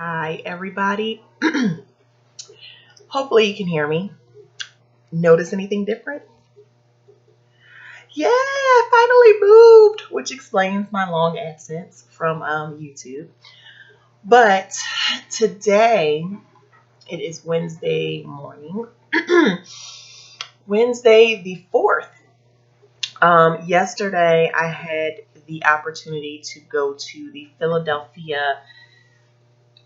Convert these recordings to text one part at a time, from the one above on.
Hi, everybody. Hopefully, you can hear me. Notice anything different? Yeah, I finally moved, which explains my long absence from YouTube. But today, it is Wednesday morning, Wednesday the 4th. Yesterday, I had the opportunity to go to the Philadelphia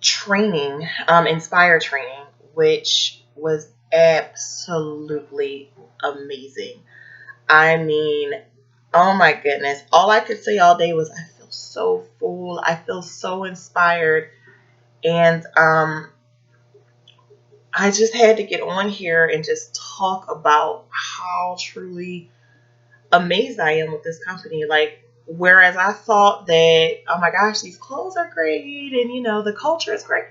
training, Inspire training, which was absolutely amazing. I mean, oh my goodness. All I could say all day was, I feel so full. I feel so inspired. And I just had to get on here and just talk about how truly amazed I am with this company. Like, whereas I thought that, oh my gosh, these clothes are great and, the culture is great,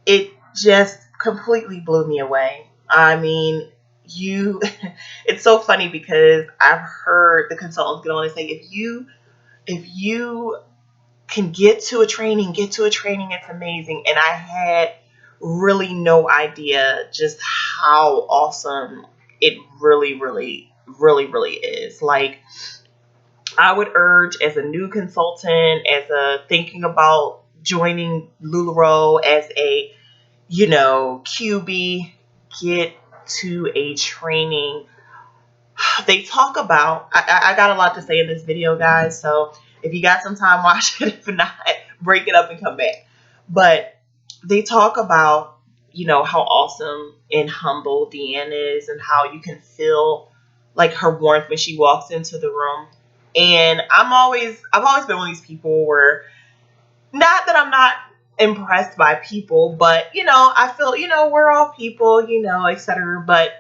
it just completely blew me away. I mean, it's so funny because I've heard the consultants get on and say, if you can get to a training, it's amazing. And I had really no idea just how awesome it really, really, really, really is. Like, I would urge, as a new consultant, as a thinking about joining Lularoe as a QB, get to a training. They talk about, I got a lot to say in this video, guys. So if you got some time, watch it. If not, break it up and come back. But they talk about, how awesome and humble Deanna is and how you can feel like her warmth when she walks into the room. And I've always been one of these people where, not that I'm not impressed by people, but I feel, we're all people, etc. But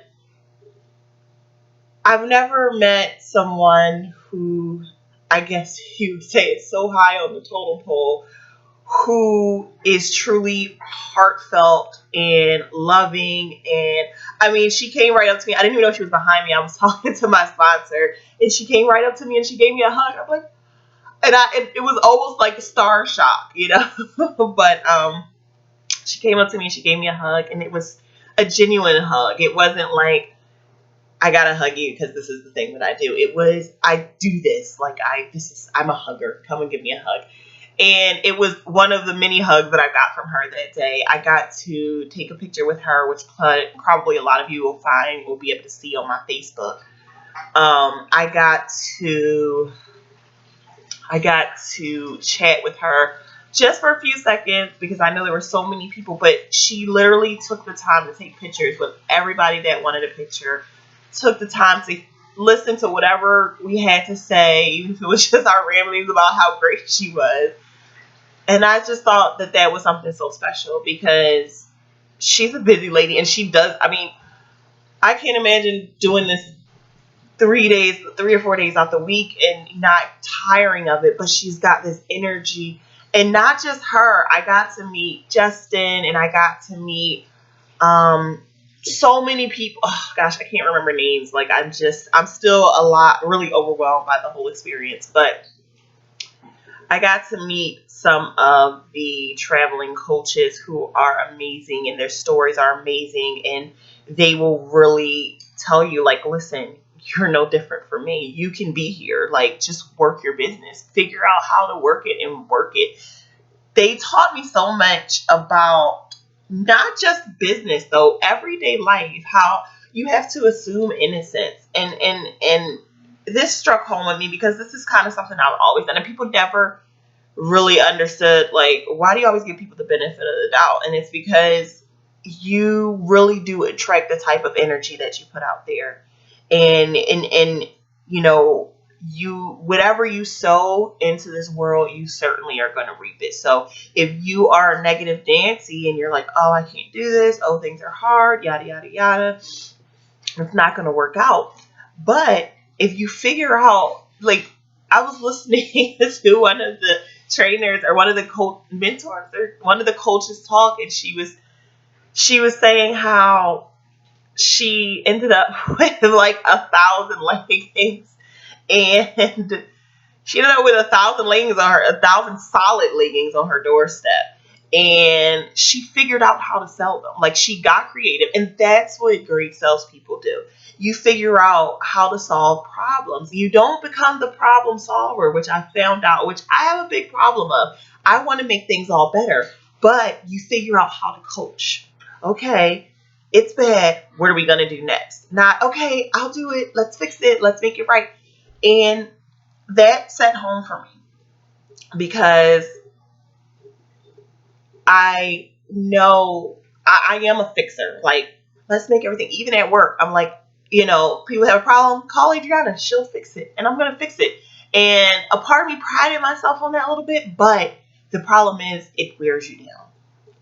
I've never met someone who, I guess you would say, is so high on the totem pole, who is truly heartfelt and loving. And I mean, she came right up to me. I didn't even know she was behind me. I was talking to my sponsor, and she came right up to me and she gave me a hug. I'm like, and it was almost like a star shock, but she came up to me and she gave me a hug, and it was a genuine hug. It wasn't like, I gotta hug you because this is the thing that I do. It was, I do this. Like, I'm a hugger. Come and give me a hug. And it was one of the many hugs that I got from her that day. I got to take a picture with her, which probably a lot of you will be able to see on my Facebook. I got to chat with her just for a few seconds because I know there were so many people, but she literally took the time to take pictures with everybody that wanted a picture, took the time to listen to whatever we had to say, even if it was just our ramblings about how great she was. And I just thought that was something so special because she's a busy lady, and she does, I mean, I can't imagine doing this 3 or 4 days out the week and not tiring of it, but she's got this energy. And not just her, I got to meet Justin, and I got to meet so many people. Oh gosh, I can't remember names. Like, I'm still really overwhelmed by the whole experience, but I got to meet some of the traveling coaches who are amazing, and their stories are amazing, and they will really tell you, like, listen, you're no different from me. You can be here. Like, just work your business. Figure out how to work it and work it. They taught me so much about not just business, though, everyday life, how you have to assume innocence. And this struck home with me because this is kind of something I've always done. And people never really understood, like, why do you always give people the benefit of the doubt? And it's because you really do attract the type of energy that you put out there. And whatever you sow into this world, you certainly are going to reap it. So if you are a negative Nancy and you're like, oh, I can't do this, oh, things are hard, yada, yada, yada, it's not going to work out. But if you figure out, like, I was listening to one of the trainers or one of the mentors or one of the coaches talk, and she was saying how she ended up with like 1,000 leggings, and she ended up with 1,000 solid leggings on her doorstep. and she figured out how to sell them. Like, she got creative, and that's what great salespeople do. You figure out how to solve problems. You don't become the problem solver, which I found out, which I have a big problem of. I want to make things all better, but you figure out how to coach. Okay, it's bad. What are we going to do next? Not, okay, I'll do it. Let's fix it. Let's make it right. And that set home for me because I know I am a fixer. Like, let's make everything, even at work. I'm like, people have a problem, call Adriana. She'll fix it. And I'm going to fix it. And a part of me prided myself on that a little bit. But the problem is it wears you down.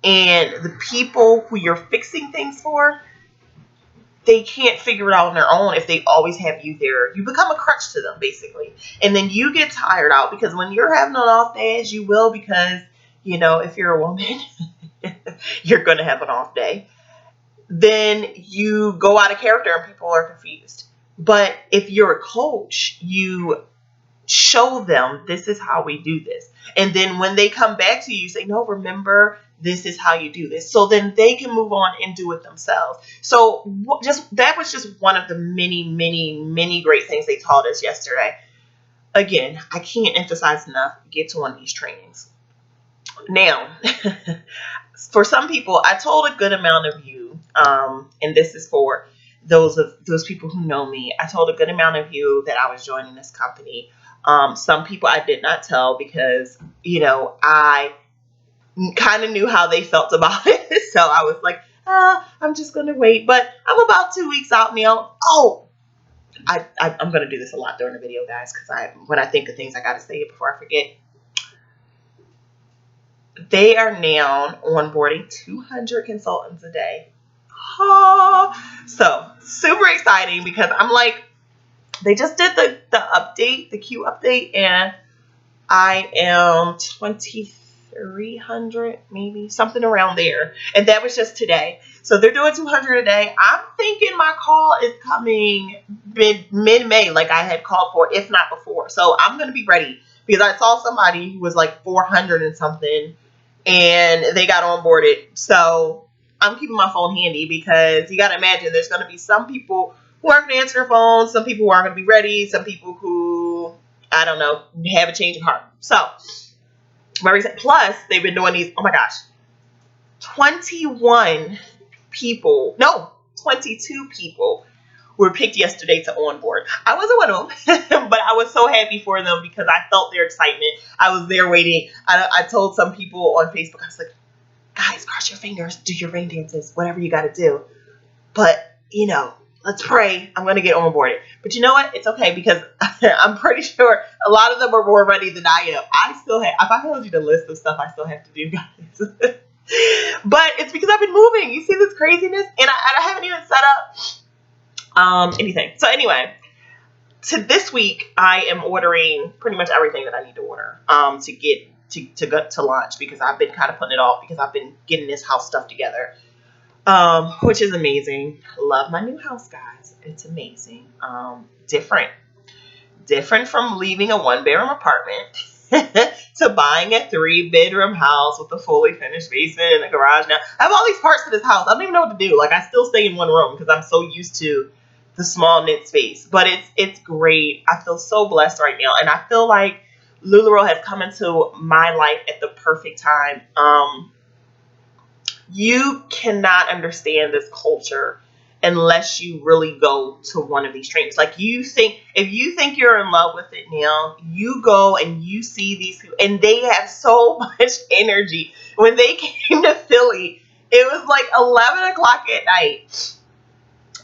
And the people who you're fixing things for, they can't figure it out on their own if they always have you there. You become a crutch to them, basically. And then you get tired out because when you're having an off day, as you will, because, if you're a woman, you're going to have an off day. Then you go out of character and people are confused. But if you're a coach, you show them this is how we do this. And then when they come back to you, you say, no, remember, this is how you do this. So then they can move on and do it themselves. So that was just one of the many, many, many great things they taught us yesterday. Again, I can't emphasize enough, get to one of these trainings. Now, for some people, I told a good amount of you, and this is for those people who know me, I told a good amount of you that I was joining this company. Some people I did not tell because, I kind of knew how they felt about it. So I was like, I'm just going to wait. But I'm about 2 weeks out now. Oh, I'm going to do this a lot during the video, guys, because when I think of things, I got to say it before I forget. They are now onboarding 200 consultants a day. Oh, so super exciting because I'm like, they just did the update, the Q update, and I am 2,300, maybe something around there. And that was just today. So they're doing 200 a day. I'm thinking my call is coming mid-May, like I had called for, if not before. So I'm going to be ready because I saw somebody who was like 400 and something and they got onboarded. So I'm keeping my phone handy because you got to imagine there's going to be some people who aren't going to answer their phones, some people who aren't going to be ready, some people who, I don't know, have a change of heart. So, plus they've been doing these, 22 people were picked yesterday to onboard. I wasn't one of them, but I was so happy for them because I felt their excitement. I was there waiting. I told some people on Facebook, I was like, guys, cross your fingers, do your rain dances, whatever you got to do. But, let's pray. I'm going to get onboarded. But you know what? It's okay because I'm pretty sure a lot of them are more ready than I am. If I told you the list of stuff I still have to do, guys. But it's because I've been moving. You see this craziness? And I haven't even set up anything. So anyway, to this week, I am ordering pretty much everything that I need to order to get to launch because I've been kind of putting it off because I've been getting this house stuff together. Which is amazing. Love my new house, guys. It's amazing. Different from leaving a 1-bedroom apartment to buying a 3-bedroom house with a fully finished basement and a garage. Now I have all these parts to this house. I don't even know what to do. Like, I still stay in one room because I'm so used to the small knit space. But it's great. I feel so blessed right now, and I feel like Lularoe has come into my life at the perfect time. You cannot understand this culture unless you really go to one of these trainings. Like, if you think you're in love with it now, you go and you see these people, and they have so much energy. When they came to Philly, it was like 11 o'clock at night.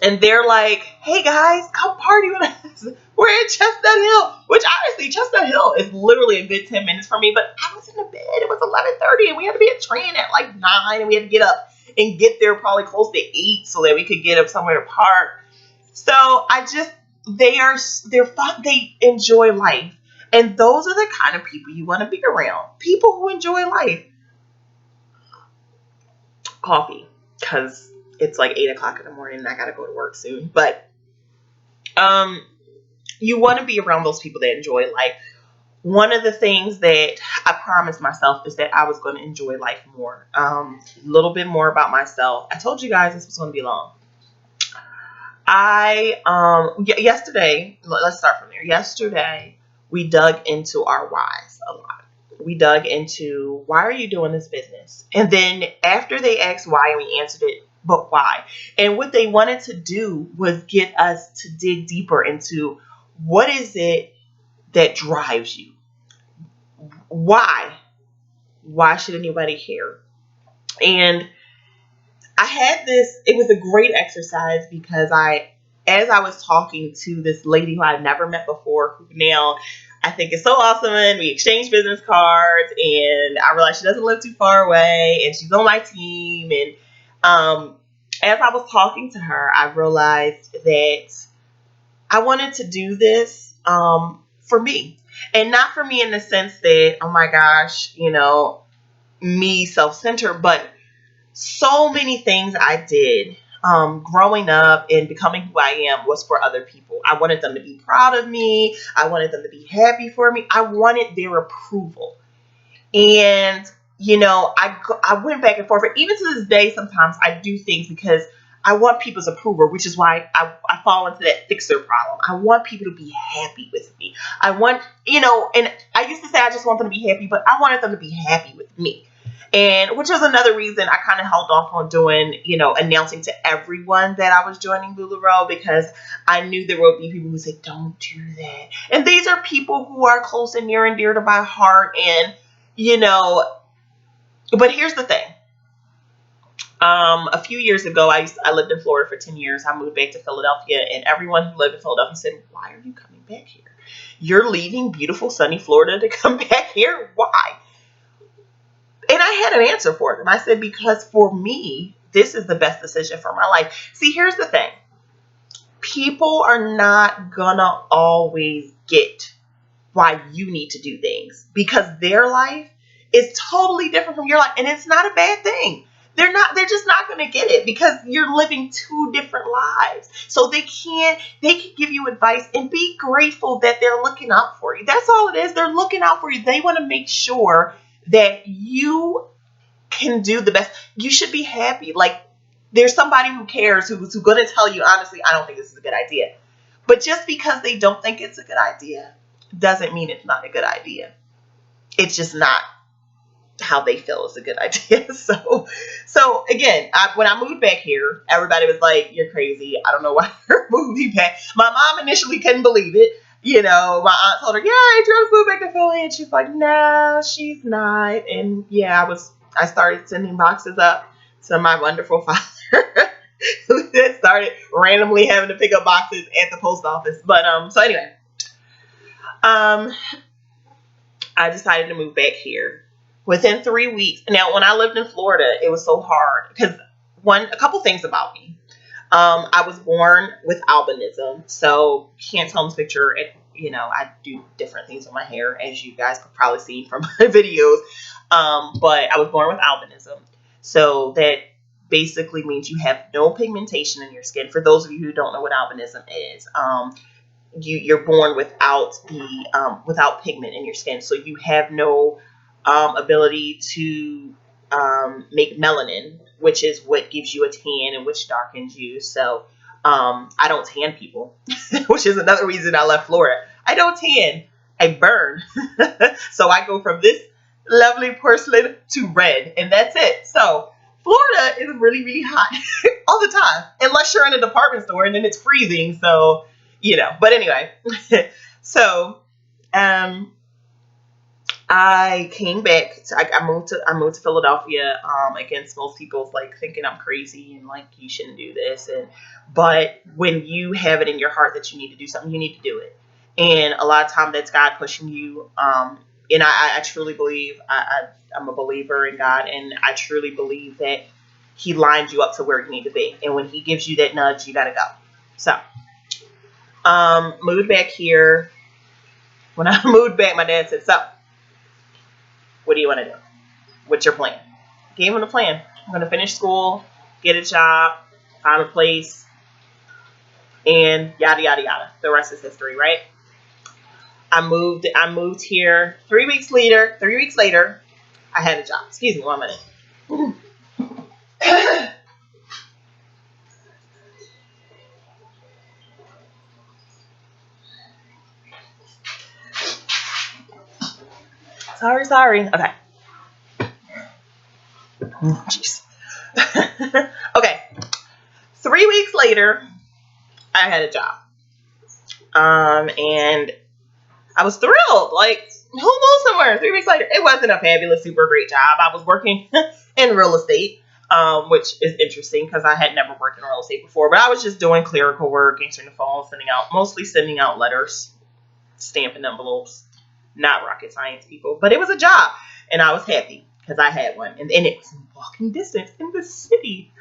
And they're like, hey guys, come party with us. We're in Chestnut Hill, which honestly, Chestnut Hill is literally a good 10 minutes from me, but I was in the bed. It was 11:30 and we had to be at train at like 9 and we had to get up and get there probably close to 8 so that we could get up somewhere to park. So they're fun. They enjoy life. And those are the kind of people you want to be around. People who enjoy life. Coffee, because it's like 8 o'clock in the morning and I got to go to work soon. But you want to be around those people that enjoy life. one of the things that I promised myself is that I was going to enjoy life more. A little bit more about myself. I told you guys this was going to be long. Yesterday, let's start from there. Yesterday, we dug into our whys a lot. We dug into, why are you doing this business? And then after they asked why, we answered it, but why? And what they wanted to do was get us to dig deeper into, what is it that drives you? Why? Why should anybody care? And I had this, it was a great exercise because as I was talking to this lady who I'd never met before, who now I think is so awesome, and we exchanged business cards, and I realized she doesn't live too far away, and she's on my team. And as I was talking to her, I realized that I wanted to do this for me. And not for me in the sense that, oh my gosh, me self-centered, but so many things I did growing up and becoming who I am was for other people. I wanted them to be proud of me. I wanted them to be happy for me. I wanted their approval. And, I went back and forth. Even to this day, sometimes I do things because I want people's approval, which is why I fall into that fixer problem. I want people to be happy with me. I want, and I used to say I just want them to be happy, but I wanted them to be happy with me. And which was another reason I kind of held off on doing, announcing to everyone that I was joining Lularoe, because I knew there would be people who say, don't do that. And these are people who are close and near and dear to my heart. And, but here's the thing. A few years ago, I lived in Florida for 10 years. I moved back to Philadelphia, and everyone who lived in Philadelphia said, why are you coming back here? You're leaving beautiful, sunny Florida to come back here? Why? And I had an answer for them. I said, because for me, this is the best decision for my life. See, here's the thing. People are not gonna always get why you need to do things, because their life is totally different from your life. And it's not a bad thing. They're just not going to get it, because you're living two different lives. So they can give you advice, and be grateful that they're looking out for you. That's all it is. They're looking out for you. They want to make sure that you can do the best. You should be happy. Like, there's somebody who cares, who's going to tell you, honestly, I don't think this is a good idea. But just because they don't think it's a good idea doesn't mean it's not a good idea. It's just not how they feel is a good idea. So again, when I moved back here, everybody was like, you're crazy. I don't know why you're moving back. My mom initially couldn't believe it. My aunt told her, yeah, Adriana's moved back to Philly. And she's like, no, she's not. And yeah, I started sending boxes up to my wonderful father. Who then started randomly having to pick up boxes at the post office. But so anyway, I decided to move back here. Within 3 weeks. Now, when I lived in Florida, it was so hard because a couple things about me. I was born with albinism, so you can't tell in this picture. I do different things with my hair, as you guys could probably see from my videos. But I was born with albinism, so that basically means you have no pigmentation in your skin. For those of you who don't know what albinism is, you're born without pigment in your skin, so you have no ability to make melanin, which is what gives you a tan and which darkens you. So I don't tan people, which is another reason I left Florida. I don't tan, I burn. So I go from this lovely porcelain to red, and that's it. So Florida is really, really hot all the time, unless you're in a department store, and then it's freezing. So, but anyway, so I came back. I moved to Philadelphia against most people's thinking I'm crazy and you shouldn't do this. But when you have it in your heart that you need to do something, you need to do it. And a lot of time that's God pushing you. And I truly believe I'm a believer in God, and I truly believe that He lines you up to where you need to be. And when He gives you that nudge, you gotta go. So moved back here. When I moved back, my dad said, so, what do you want to do? What's your plan? Gave him the plan. I'm going to finish school, get a job, find a place, and yada, yada, yada. The rest is history, right? I moved here 3 weeks later. 3 weeks later, I had a job. Excuse me, 1 minute. Sorry. Okay. Jeez. Okay. 3 weeks later, I had a job. And I was thrilled. Like, who moves somewhere 3 weeks later? It wasn't a fabulous, super great job. I was working in real estate, which is interesting because I had never worked in real estate before. But I was just doing clerical work, answering the phone, mostly sending out letters, stamping envelopes. Not rocket science, people. But it was a job. And I was happy because I had one. And it was in walking distance in the city.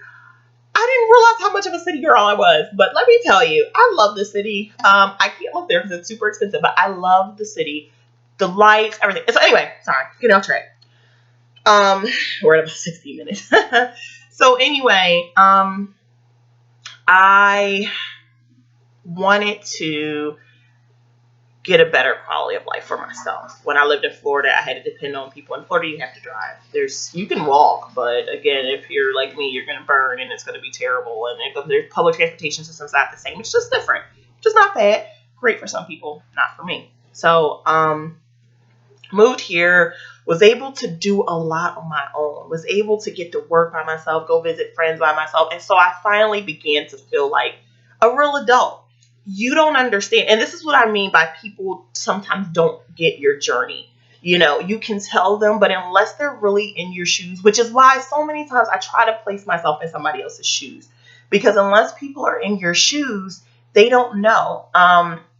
I didn't realize how much of a city girl I was, but let me tell you, I love the city. I can't live there because it's super expensive, but I love the city, the lights, everything. So anyway, sorry, getting off track. We're at about 60 minutes. So anyway, I wanted to get a better quality of life for myself. When I lived in Florida, I had to depend on people. In Florida, you have to drive. You can walk, but again, if you're like me, you're going to burn and it's going to be terrible. And if there's public transportation system's not the same. It's just different. Just not bad. Great for some people, not for me. So, moved here, was able to do a lot on my own, was able to get to work by myself, go visit friends by myself. And so I finally began to feel like a real adult. You don't understand. And this is what I mean by people sometimes don't get your journey. You know, you can tell them, but unless they're really in your shoes, which is why so many times I try to place myself in somebody else's shoes, because unless people are in your shoes, they don't know.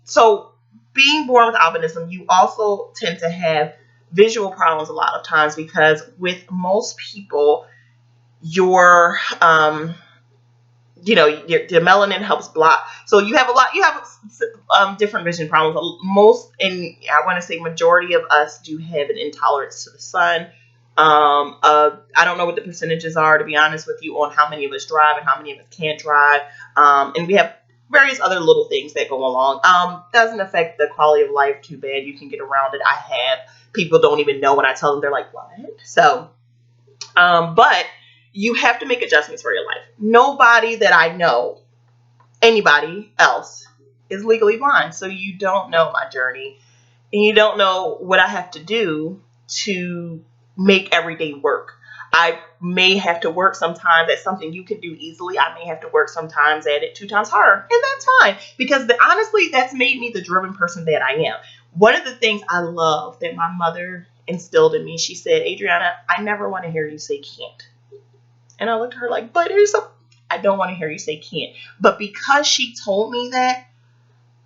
So being born with albinism, you also tend to have visual problems a lot of times because with most people, your the melanin helps block. So you have different vision problems. I want to say majority of us do have an intolerance to the sun. I don't know what the percentages are, to be honest with you, on how many of us drive and how many of us can't drive. And we have various other little things that go along. Doesn't affect the quality of life too bad. You can get around it. I have. People don't even know when I tell them. They're like, what? So, but you have to make adjustments for your life. Nobody that I know, anybody else, is legally blind. So you don't know my journey. And you don't know what I have to do to make every day work. I may have to work sometimes at something you can do easily. I may have to work sometimes at it 2 times harder. And that's fine. Because honestly, that's made me the driven person that I am. One of the things I love that my mother instilled in me, she said, Adriana, I never want to hear you say can't. And I looked at her like, but I don't want to hear you say can't. But because she told me that,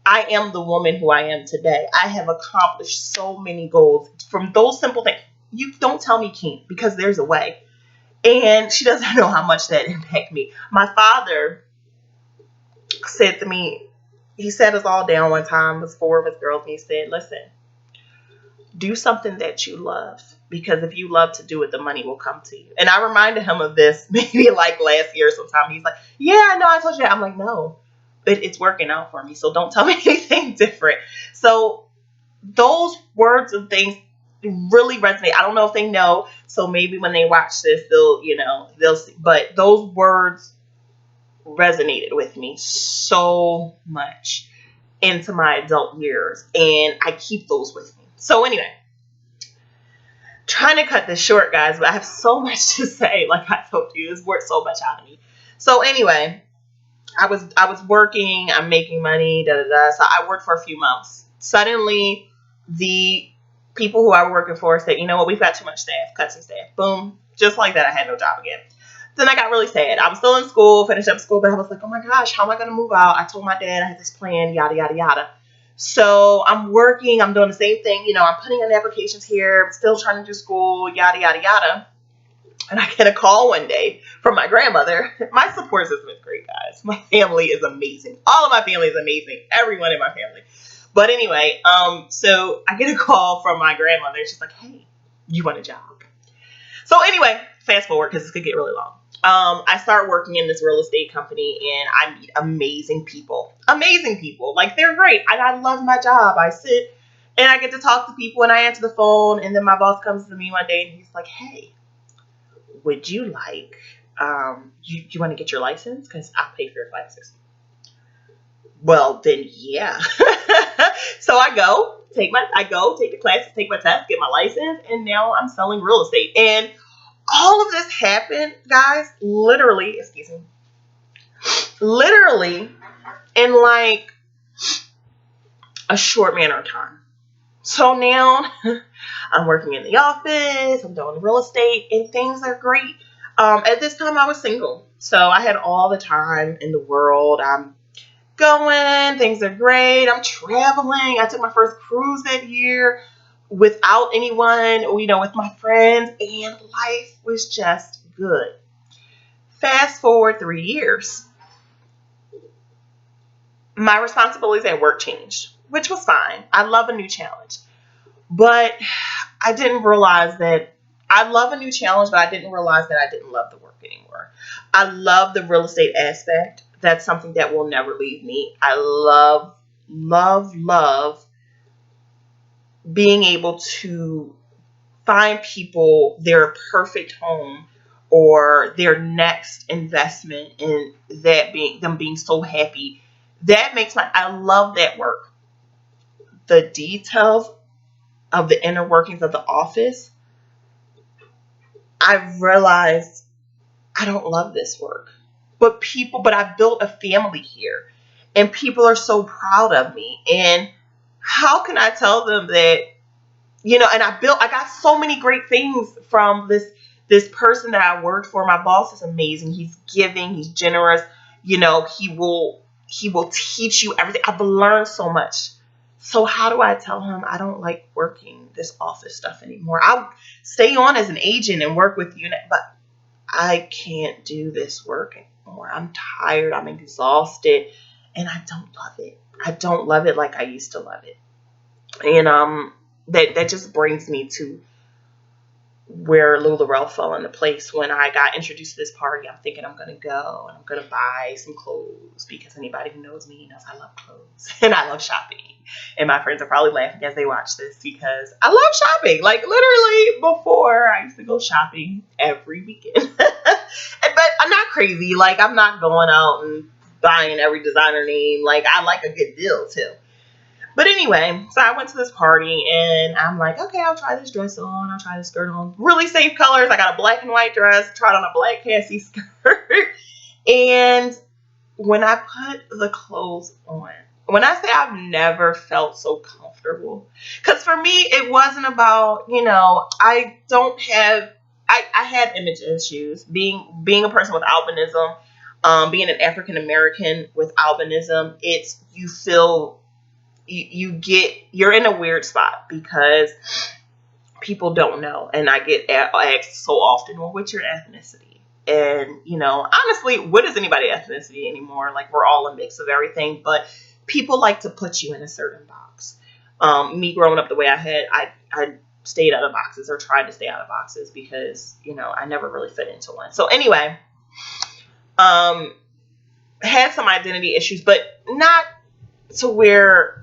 I am the woman who I am today. I have accomplished so many goals from those simple things. You don't tell me can't, because there's a way. And she doesn't know how much that impacted me. My father said to me, he sat us all down one time, it was 4 of us girls, and he said, listen, do something that you love, because if you love to do it, the money will come to you. And I reminded him of this maybe like last year sometime. He's like, yeah, I know, I told you that. I'm like, no, it's working out for me. So don't tell me anything different. So those words and things really resonate. I don't know if they know. So maybe when they watch this, they'll see. But those words resonated with me so much into my adult years. And I keep those with me. So anyway, trying to cut this short, guys, but I have so much to say. Like I told you, it's worked so much out of me. So anyway, I was working, I'm making money, So I worked for a few months. Suddenly, the people who I was working for said, you know what, we've got too much staff, cut some staff. Boom. Just like that, I had no job again. Then I got really sad. I was still in school, finished up school, but I was like, oh my gosh, how am I going to move out? I told my dad I had this plan, yada, yada, yada. So I'm working, I'm doing the same thing. I'm putting in applications here, still trying to do school, yada, yada, yada. And I get a call one day from my grandmother. My support system is great, guys. My family is amazing. All of my family is amazing. Everyone in my family. But anyway, so I get a call from my grandmother. She's like, hey, you want a job? So anyway, fast forward because this could get really long. I start working in this real estate company and I meet amazing people. Amazing people. Like, they're great. I love my job. I sit And I get to talk to people and I answer the phone. And then my boss comes to me one day and he's like, hey, would you like, you want to get your license? Because I'll pay for your classes. Well, then, yeah. So I go take the classes, take my test, get my license, and now I'm selling real estate. And all of this happened, guys, literally in like a short manner of time. So now I'm working in the office, I'm doing real estate, and things are great. At this time, I was single, so I had all the time in the world. I'm going, things are great. I'm traveling. I took my first cruise that year without anyone, with my friends, and life was just good. Fast forward 3 years. My responsibilities at work changed, which was fine. I love a new challenge. But I didn't realize that I love a new challenge, but I didn't realize that I didn't love the work anymore. I love the real estate aspect. That's something that will never leave me. I love being able to find people their perfect home or their next investment, and that being so happy. That makes I love that work. The details of the inner workings of the office, I realized I don't love this work. But I built a family here, and people are so proud of me. And how can I tell them that, and I got so many great things from this person that I worked for. My boss is amazing. He's giving, he's generous. He will teach you everything. I've learned so much. So how do I tell him I don't like working this office stuff anymore? I'll stay on as an agent and work with you, but I can't do this work anymore. I'm tired. I'm exhausted, and I don't love it. I don't love it like I used to love it. And that just brings me to where Lularoe fell into place. When I got introduced to this party, I'm thinking I'm going to go and I'm going to buy some clothes, because anybody who knows me knows I love clothes and I love shopping. And my friends are probably laughing as they watch this, because I love shopping. Like, literally, before I used to go shopping every weekend. But I'm not crazy. Like, I'm not going out and buying every designer name. Like, I like a good deal too. But anyway, so I went to this party and I'm like, okay, I'll try this dress on. I'll try this skirt on. Really safe colors. I got a black and white dress, tried on a black Cassie skirt. And when I put the clothes on, when I say I've never felt so comfortable, because for me, it wasn't about, I had image issues. Being a person with albinism, being an African American with albinism, you feel you're in a weird spot, because people don't know. And I get asked so often, well, what's your ethnicity? And, honestly, what is anybody's ethnicity anymore? Like, we're all a mix of everything, but people like to put you in a certain box. Me growing up the way I stayed out of boxes, or tried to stay out of boxes, because, I never really fit into one. So anyway, had some identity issues, but not to where,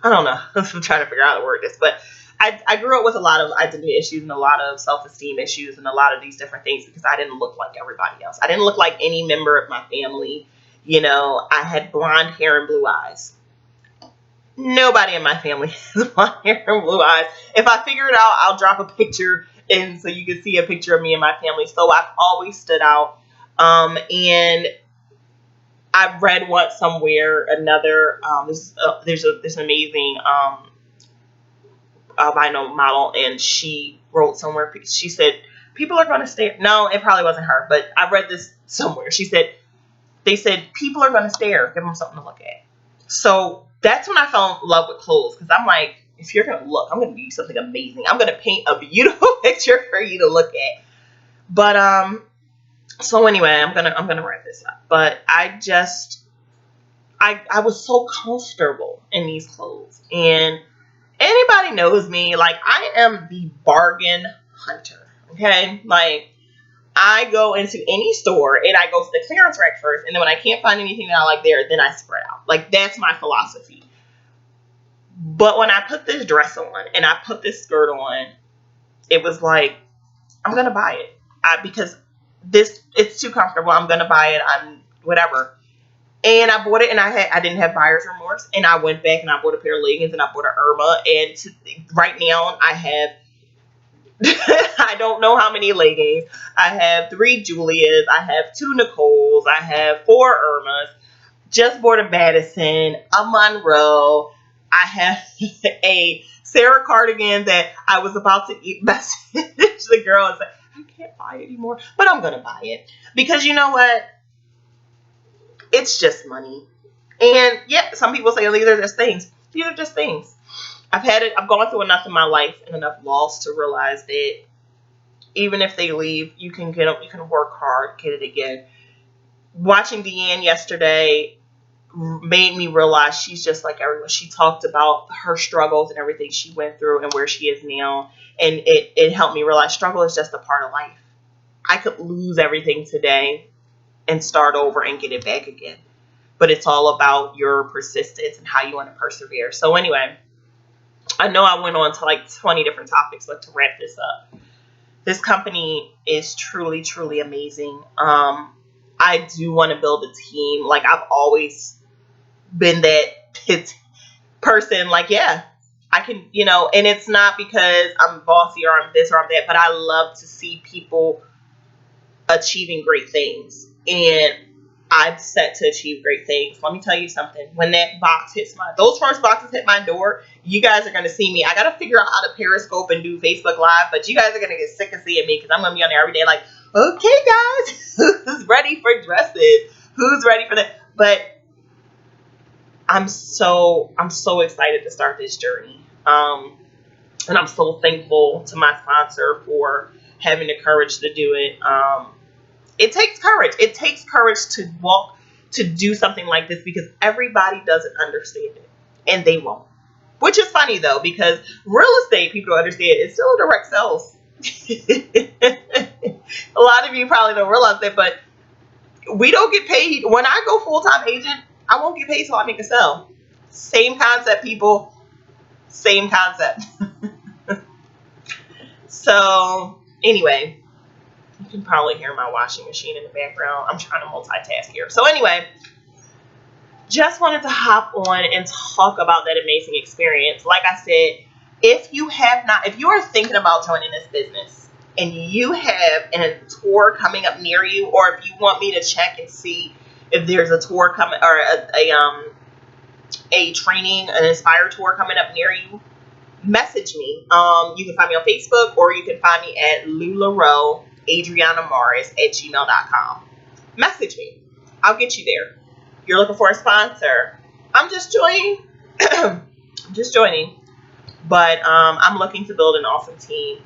I don't know. I'm trying to figure out how to word this, but I grew up with a lot of identity issues and a lot of self-esteem issues and a lot of these different things, because I didn't look like everybody else. I didn't look like any member of my family. I had blonde hair and blue eyes. Nobody in my family has blonde hair and blue eyes. If I figure it out, I'll drop a picture, and so you can see a picture of me and my family. So I've always stood out. And I read once somewhere there's this amazing albino model, and she wrote somewhere, she said, people are going to stare. No, it probably wasn't her, but I read this somewhere. They said people are going to stare. Give them something to look at. So that's when I fell in love with clothes, because I'm like, if you're going to look, I'm going to give you something amazing. I'm going to paint a beautiful picture for you to look at. But so anyway, I'm gonna wrap this up. But I was so comfortable in these clothes, and anybody knows me, like, I am the bargain hunter. Okay, like, I go into any store and I go to the clearance rack first, and then when I can't find anything that I like there, then I spread out. Like, that's my philosophy. But when I put this dress on and I put this skirt on, it was like, I'm gonna buy it because it's too comfortable. I'm gonna buy it. I'm whatever. And I bought it, and I didn't have buyer's remorse, and I went back and I bought a pair of leggings and I bought an Irma, and right now I have I don't know how many leggings. I have 3 Julias. I have 2 Nicoles. I have 4 Irmas. Just bought a Madison, a Monroe. I have a Sarah cardigan that I was about to message the girl and say, I can't buy it anymore, but I'm going to buy it. Because you know what? It's just money. And yeah, some people say, oh, these are just things. These are just things. I've gone through enough in my life and enough loss to realize that even if they leave, you can get them, you can work hard, get it again. Watching Deanne yesterday made me realize she's just like everyone. She talked about her struggles and everything she went through and where she is now. And it helped me realize struggle is just a part of life. I could lose everything today and start over and get it back again. But it's all about your persistence and how you want to persevere. So anyway, I know I went on to like 20 different topics, but to wrap this up, this company is truly, truly amazing. I do want to build a team. Like, I've always been that person. Like, yeah, I can, and it's not because I'm bossy or I'm this or I'm that, but I love to see people achieving great things. And I'm set to achieve great things. Let me tell you something. When that box hits those first boxes hit my door, you guys are going to see me. I got to figure out how to Periscope and do Facebook Live, but you guys are going to get sick of seeing me because I'm going to be on there every day like, okay, guys, who's ready for dresses? Who's ready for that? But I'm so excited to start this journey. And I'm so thankful to my sponsor for having the courage to do it. It takes courage. It takes courage to do something like this because everybody doesn't understand it, and they won't. Which is funny though, because real estate people don't understand it's still direct sales. A lot of you probably don't realize that, but we don't get paid. When I go full-time agent, I won't get paid till I make a sale. Same concept, people. Same concept. So anyway, you can probably hear my washing machine in the background. I'm trying to multitask here. So anyway, just wanted to hop on and talk about that amazing experience. Like I said, if you are thinking about joining this business and you have a tour coming up near you, or if you want me to check and see if there's a tour coming or a training, an Inspire tour coming up near you, message me. You can find me on Facebook, or you can find me at Lularoeadrianamorris@gmail.com. Message me. I'll get you there. You're looking for a sponsor. I'm just joining. But I'm looking to build an awesome team.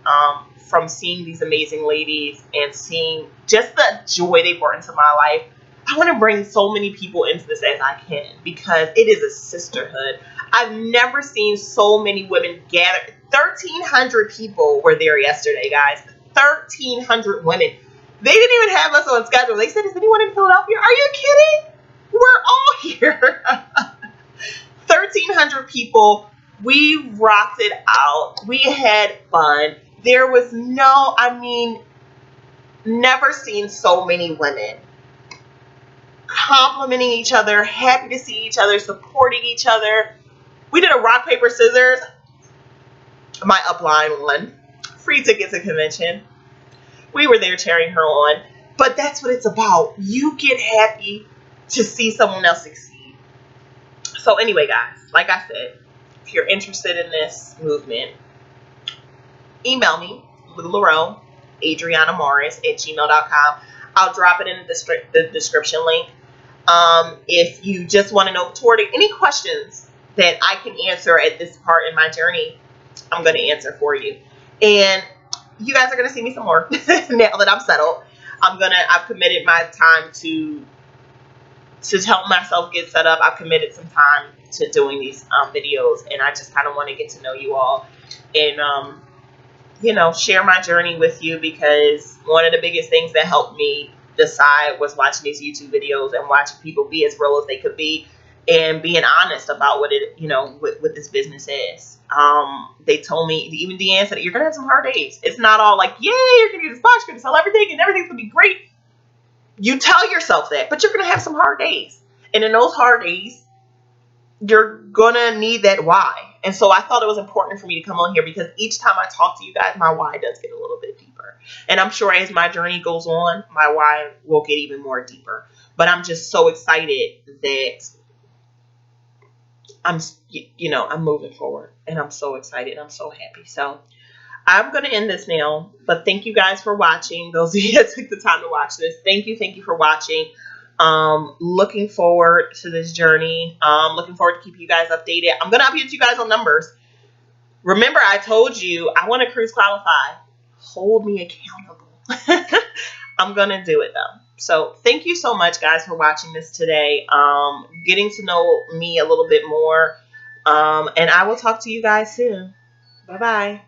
From seeing these amazing ladies and seeing just the joy they brought into my life, I want to bring so many people into this as I can because it is a sisterhood. I've never seen so many women gather. 1,300 people were there yesterday, guys. 1,300 women. They didn't even have us on schedule. They said, is anyone in Philadelphia? Are you kidding? We're all here. 1,300 people. We rocked it out. We had fun. There was never seen so many women complimenting each other, happy to see each other, supporting each other. We did a rock, paper, scissors. My upline won. Free ticket to convention. We were there cheering her on. But that's what it's about. You get happy to see someone else succeed. So anyway, guys, like I said, if you're interested in this movement, email me, Lularoeadrianamorris@gmail.com. I'll drop it in the description link. If you just want to know any questions that I can answer at this part in my journey, I'm going to answer for you. And you guys are going to see me some more now that I'm settled. I've committed my time to help myself get set up. I've committed some time to doing these videos, and I just kind of want to get to know you all and share my journey with you, because one of the biggest things that helped me decide was watching these YouTube videos and watching people be as real as they could be and being honest about what this business is. They told me, even Deanne said, you're going to have some hard days. It's not all like, yay, you're going to get this box, you're going to sell everything and everything's going to be great. You tell yourself that, but you're going to have some hard days. And in those hard days, you're going to need that why. And so I thought it was important for me to come on here, because each time I talk to you guys, my why does get a little bit deeper. And I'm sure as my journey goes on, my why will get even more deeper. But I'm just so excited that I'm moving forward, and I'm so excited. I'm so happy. So I'm going to end this now, but thank you guys for watching. Those of you that took the time to watch this, thank you for watching. Looking forward to this journey. Looking forward to keeping you guys updated. I'm going to update you guys on numbers. Remember, I told you I want to cruise qualify. Hold me accountable. I'm going to do it though. So thank you so much, guys, for watching this today. Getting to know me a little bit more. And I will talk to you guys soon. Bye-bye.